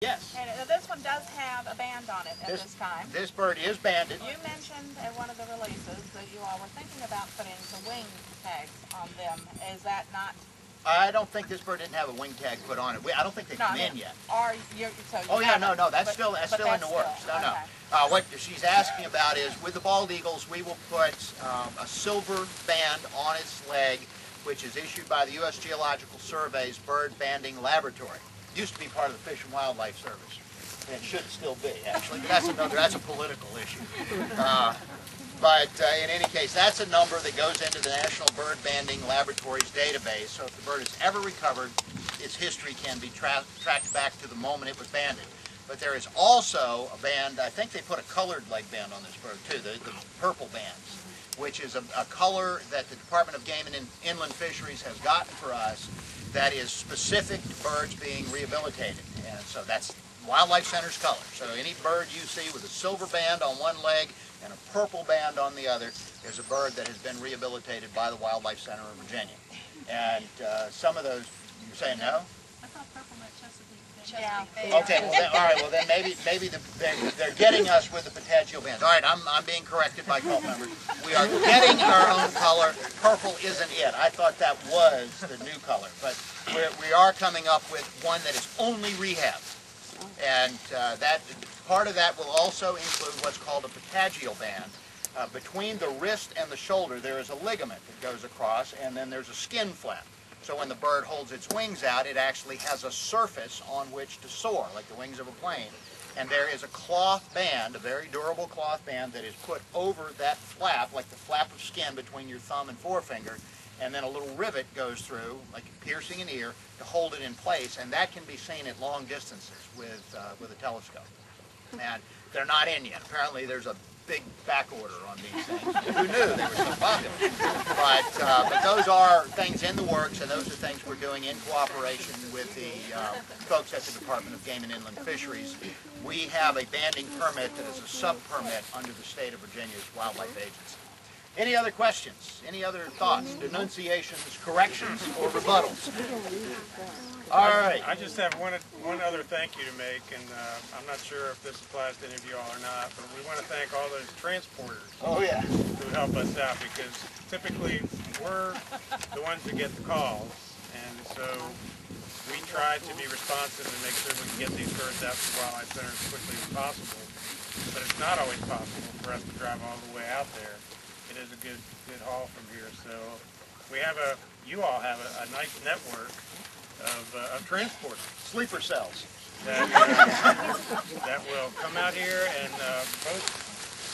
Yes. And this one does have a band on it at this time. This bird is banded. You mentioned at one of the releases that you all were thinking about putting the wing tags on them. Is that not? I don't think this bird didn't have a wing tag put on it. I don't think they've come in yet. Are you, oh yeah, no, that's still in the works. No, okay. no. What she's asking about is with the bald eagles, we will put a silver band on its leg, which is issued by the U.S. Geological Survey's Bird Banding Laboratory. Used to be part of the Fish and Wildlife Service. And it should still be, actually. But that's a political issue. But in any case, that's a number that goes into the National Bird Banding Laboratory's database. So if the bird is ever recovered, its history can be tracked back to the moment it was banded. But there is also a band, I think they put a colored leg band on this bird too, the purple bands, which is a color that the Department of Game and Inland Fisheries has gotten for us that is specific to birds being rehabilitated. And so that's Wildlife Center's color. So any bird you see with a silver band on one leg and a purple band on the other is a bird that has been rehabilitated by the Wildlife Center of Virginia. And some of those, you're saying no? I thought purple meant Chesapeake. Yeah. Okay, well then, all right, well then maybe they're getting us with the Petagio bands. All right, I'm being corrected by cult members. We are getting our own color. Purple isn't it. I thought that was the new color, but we are coming up with one that is only rehab. And that part of that will also include what's called a Petagio band. Between the wrist and the shoulder, there is a ligament that goes across, and then there's a skin flap. So when the bird holds its wings out, it actually has a surface on which to soar, like the wings of a plane. And there is a cloth band, a very durable cloth band, that is put over that flap, like the flap of skin between your thumb and forefinger, and then a little rivet goes through, like piercing an ear, to hold it in place, and that can be seen at long distances with a telescope. And they're not in yet. Apparently there's a big back order on these things. Who knew they were so popular? But those are things in the works, and those are things we're doing in cooperation with the folks at the Department of Game and Inland Fisheries. We have a banding permit that is a sub-permit under the state of Virginia's Wildlife Agency. Any other questions? Any other thoughts, denunciations, corrections, or rebuttals? All right. I just have one other thank you to make, and I'm not sure if this applies to any of you all or not, but we want to thank all those transporters who help us out, because typically we're the ones who get the calls, and so we try to be responsive and make sure we can get these birds out to the Wildlife Center as quickly as possible. But it's not always possible for us to drive all the way out there. It is a good haul from here, so we have you all have a nice network of transporters. Sleeper cells. That will come out here, and both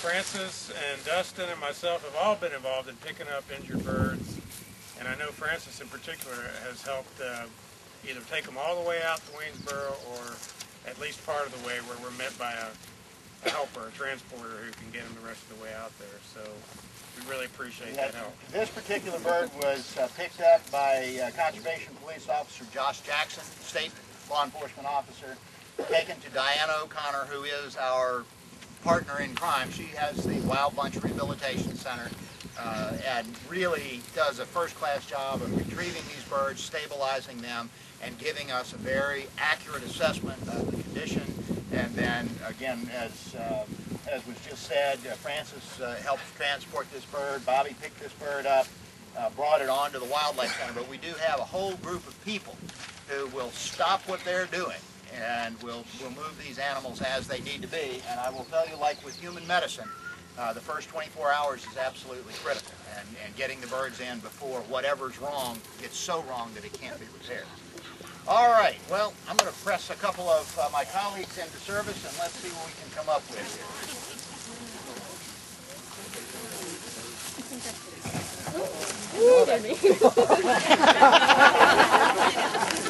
Francis and Dustin and myself have all been involved in picking up injured birds, and I know Francis in particular has helped either take them all the way out to Waynesboro or at least part of the way where we're met by a helper, a transporter who can get them the rest of the way out there. So we really appreciate that help. This particular bird was picked up by Conservation Police Officer Josh Jackson, State Law Enforcement Officer, taken to Diana O'Connor, who is our partner in crime. She has the Wild Bunch Rehabilitation Center and really does a first-class job of retrieving these birds, stabilizing them, and giving us a very accurate assessment of the condition. And then, again, as was just said, Francis helped transport this bird. Bobby picked this bird up, brought it on to the Wildlife Center. But we do have a whole group of people who will stop what they're doing and will move these animals as they need to be. And I will tell you, like with human medicine, the first 24 hours is absolutely critical. And getting the birds in before whatever's wrong gets so wrong that it can't be repaired. All right, well, I'm going to press a couple of my colleagues into service, and let's see what we can come up with here.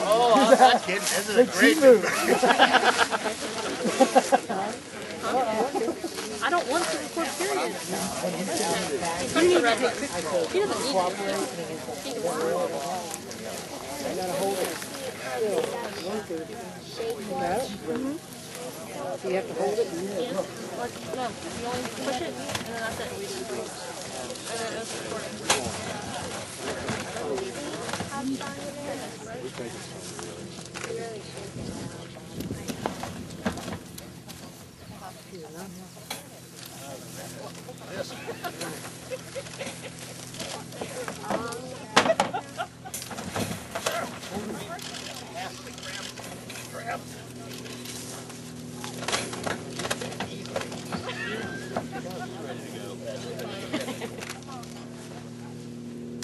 Oh, I'm not kidding. This is a great movie. I don't want to record period. He doesn't need to. So you have to hold it? Yes. No, you only push it, and then that's it. And then it's recording.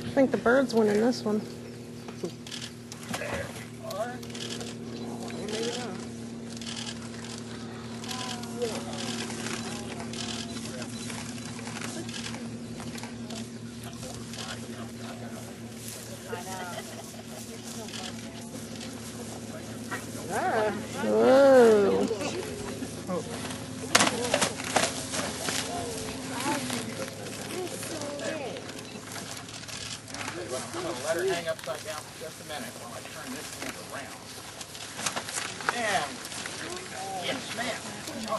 I think the birds win in this one. Whoa. I'm going to let her hang upside down for just a minute while I turn this thing around. And, yes, ma'am. No,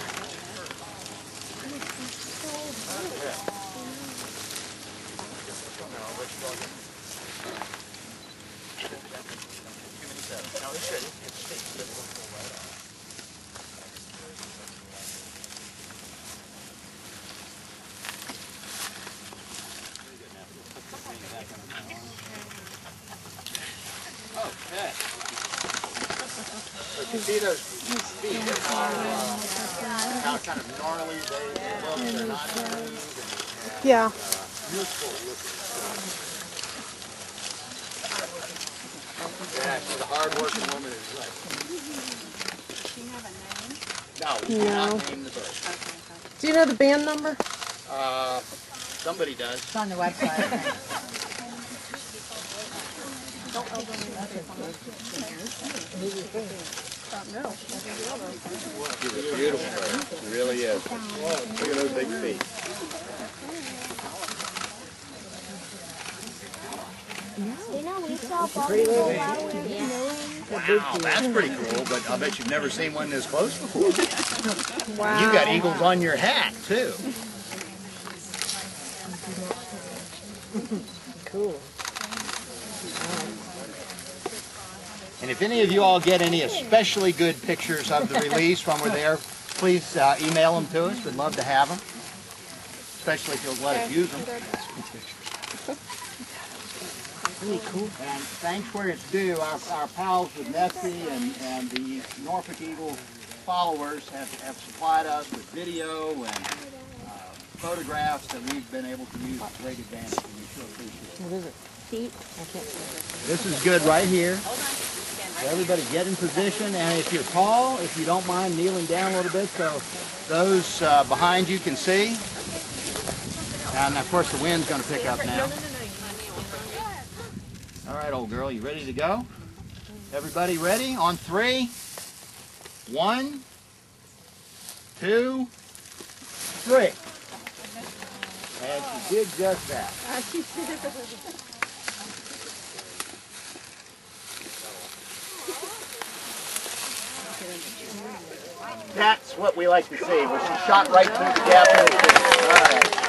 it's good. It's steep. Okay. So you see those feet how kind of gnarly they look, they're not smooth. Yeah. Useful looking. Yeah, she's a hard-working woman is right. Do you have a name? No, we do not name the bird. Do you know the band number? Somebody does. It's on the website, I think. She's a beautiful bird. She really is. Look at those big feet. You know, we saw butterflies Wow, that's pretty cool, but I bet you've never seen one this close before. Wow. You got eagles on your hat, too. Cool. And if any of you all get any especially good pictures of the release when we're there, please email them to us. We'd love to have them, especially if you'll let us use them. Really cool. And thanks where it's due, our pals with Nessie and the Norfolk Eagle followers have supplied us with video and photographs that we've been able to use to great advantage, and we sure appreciate it. What is it? Feet? I can't see. This is good right here. So everybody get in position, and if you're tall, if you don't mind kneeling down a little bit so those behind you can see. And of course the wind's going to pick up now. All right, old girl, you ready to go? Everybody ready? On 3. 1, 2, 3. And she did just that. That's what we like to see, when she shot right through the gap in the tree. All right.